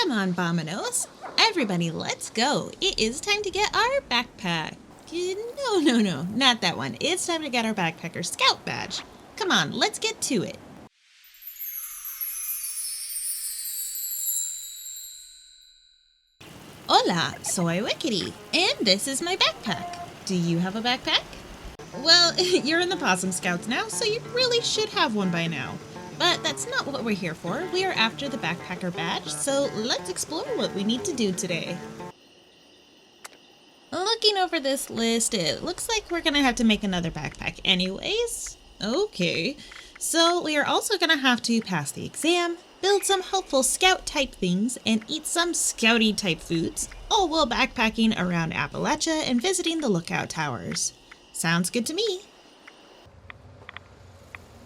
Come on, Bominos. Everybody, let's go. It is time to get our backpack. No, not that one. It's time to get our Backpacker Scout badge. Come on, let's get to it. Hola, soy Wickedy, and this is my backpack. Do you have a backpack? Well, you're in the Possum Scouts now, so you really should have one by now. But that's not what we're here for. We are after the Backpacker badge, so let's explore what we need to do today. Looking over this list, it looks like we're gonna have to make another backpack anyways. Okay, so we are also gonna have to pass the exam, build some helpful scout type things, and eat some scouty type foods, all while backpacking around Appalachia and visiting the lookout towers. Sounds good to me.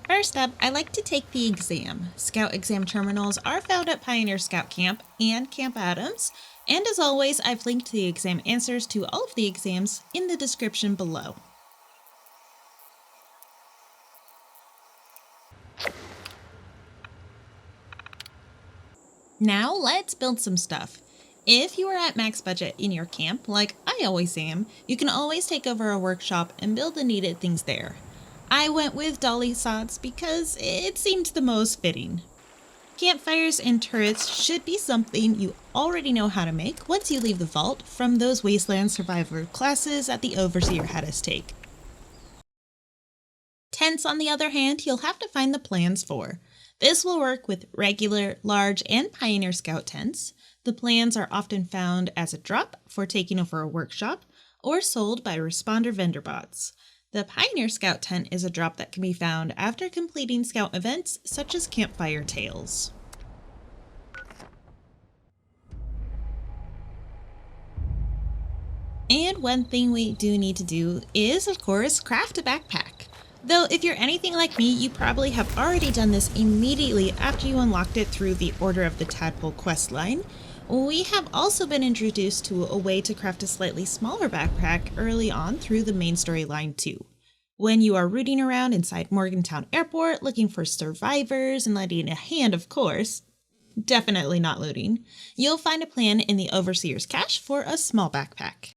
First up, I like to take the exam. Scout exam terminals are found at Pioneer Scout Camp and Camp Adams, and as always, I've linked the exam answers to all of the exams in the description below. Now let's build some stuff. If you are at max budget in your camp, like I always am, you can always take over a workshop and build the needed things there. I went with dolly sods because it seemed the most fitting. Campfires and turrets should be something you already know how to make once you leave the vault from those Wasteland Survivor classes that the Overseer had us take. Tents, on the other hand, you'll have to find the plans for. This will work with regular, large, and Pioneer Scout tents. The plans are often found as a drop for taking over a workshop or sold by responder vendor bots. The Pioneer Scout tent is a drop that can be found after completing scout events such as Campfire Tales. And one thing we do need to do is, of course, craft a backpack. Though if you're anything like me, you probably have already done this immediately after you unlocked it through the Order of the Tadpole questline. We have also been introduced to a way to craft a slightly smaller backpack early on through the main storyline too. When you are rooting around inside Morgantown Airport looking for survivors and lending a hand, of course, definitely not looting, you'll find a plan in the Overseer's cache for a small backpack.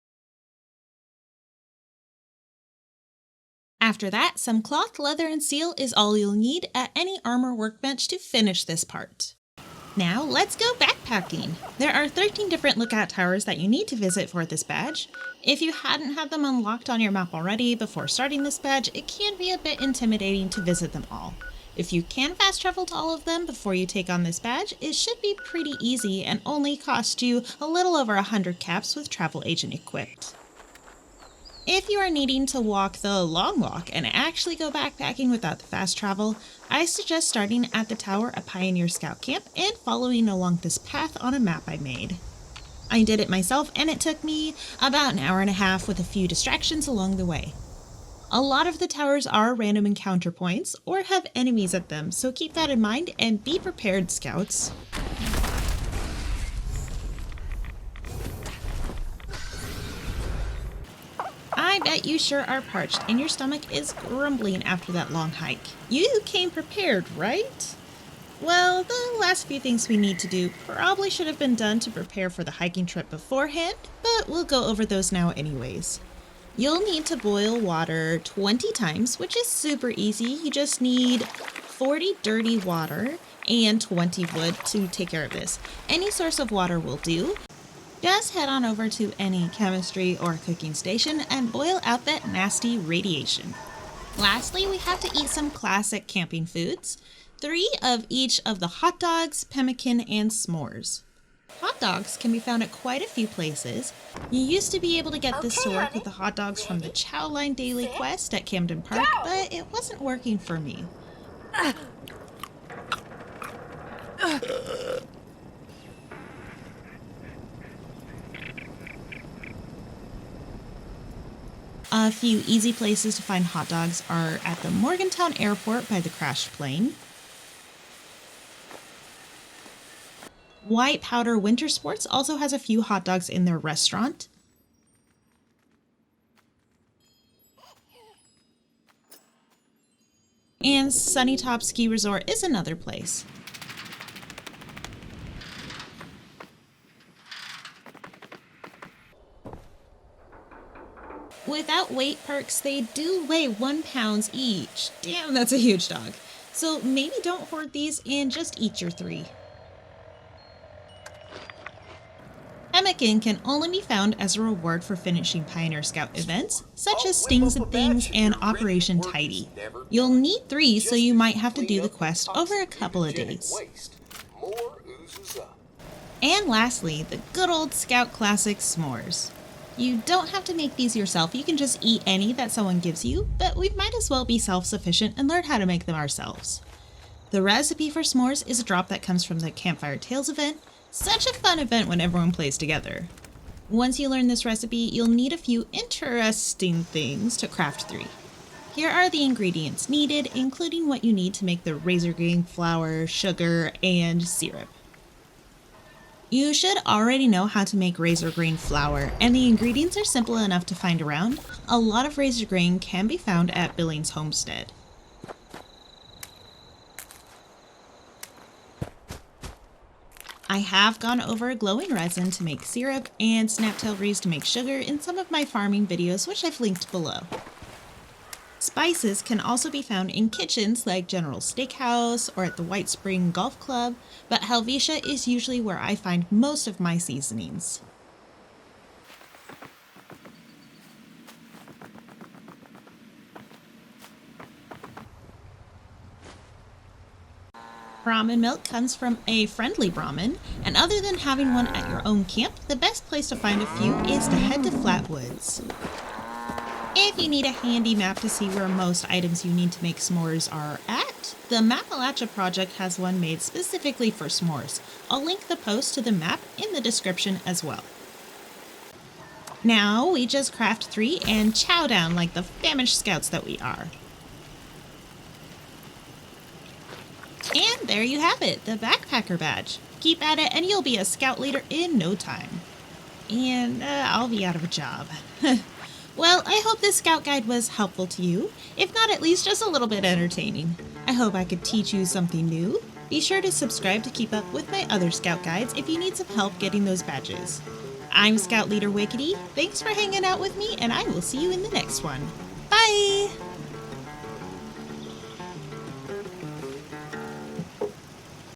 After that, some cloth, leather, and steel is all you'll need at any armor workbench to finish this part. Now let's go backpacking! There are 13 different lookout towers that you need to visit for this badge. If you hadn't had them unlocked on your map already before starting this badge, it can be a bit intimidating to visit them all. If you can fast travel to all of them before you take on this badge, it should be pretty easy and only cost you a little over 100 caps with travel agent equipped. If you are needing to walk the long walk and actually go backpacking without the fast travel, I suggest starting at the tower at Pioneer Scout Camp and following along this path on a map I made. I did it myself and it took me about an hour and a half with a few distractions along the way. A lot of the towers are random encounter points or have enemies at them, so keep that in mind and be prepared, Scouts. I bet you sure are parched and your stomach is grumbling after that long hike. You came prepared, right? Well, the last few things we need to do probably should have been done to prepare for the hiking trip beforehand, but we'll go over those now anyways. You'll need to boil water 20 times, which is super easy. You just need 40 dirty water and 20 wood to take care of this. Any source of water will do. Just head on over to any chemistry or cooking station and boil out that nasty radiation. Lastly, we have to eat some classic camping foods. 3 of each of the hot dogs, pemmican, and s'mores. Hot dogs can be found at quite a few places. You used to be able to get this to work with the hot dogs from the Chow Line Daily Quest at Camden Park, but it wasn't working for me. A few easy places to find hot dogs are at the Morgantown Airport by the crashed plane, White Powder Winter Sports also has a few hot dogs in their restaurant, and Sunnytop Ski Resort is another place. Without weight perks, they do weigh 1 pound each. Damn, that's a huge dog. So maybe don't hoard these and just eat your 3. Pemmican can only be found as a reward for finishing Pioneer Scout events, such as Stings and Things and Operation Tidy. You'll need 3, so you might have to do the quest over a couple of days. And lastly, the good old Scout classic s'mores. You don't have to make these yourself, you can just eat any that someone gives you, but we might as well be self-sufficient and learn how to make them ourselves. The recipe for s'mores is a drop that comes from the Campfire Tales event. Such a fun event when everyone plays together. Once you learn this recipe, you'll need a few interesting things to craft 3. Here are the ingredients needed, including what you need to make the razor grain flour, sugar, and syrup. You should already know how to make razor grain flour, and the ingredients are simple enough to find around. A lot of razor grain can be found at Billings Homestead. I have gone over glowing resin to make syrup and snaptail reeds to make sugar in some of my farming videos, which I've linked below. Spices can also be found in kitchens like General Steakhouse or at the White Spring Golf Club, but Helvetia is usually where I find most of my seasonings. Brahmin milk comes from a friendly Brahmin, and other than having one at your own camp, the best place to find a few is to head to Flatwoods. If you need a handy map to see where most items you need to make s'mores are at, the Mapalachia project has one made specifically for s'mores. I'll link the post to the map in the description as well. Now we just craft 3 and chow down like the famished scouts that we are. And there you have it, the backpacker badge. Keep at it and you'll be a scout leader in no time. And I'll be out of a job. Well, I hope this scout guide was helpful to you, if not at least just a little bit entertaining. I hope I could teach you something new. Be sure to subscribe to keep up with my other scout guides if you need some help getting those badges. I'm Scout Leader Wickedy, thanks for hanging out with me, and I will see you in the next one. Bye!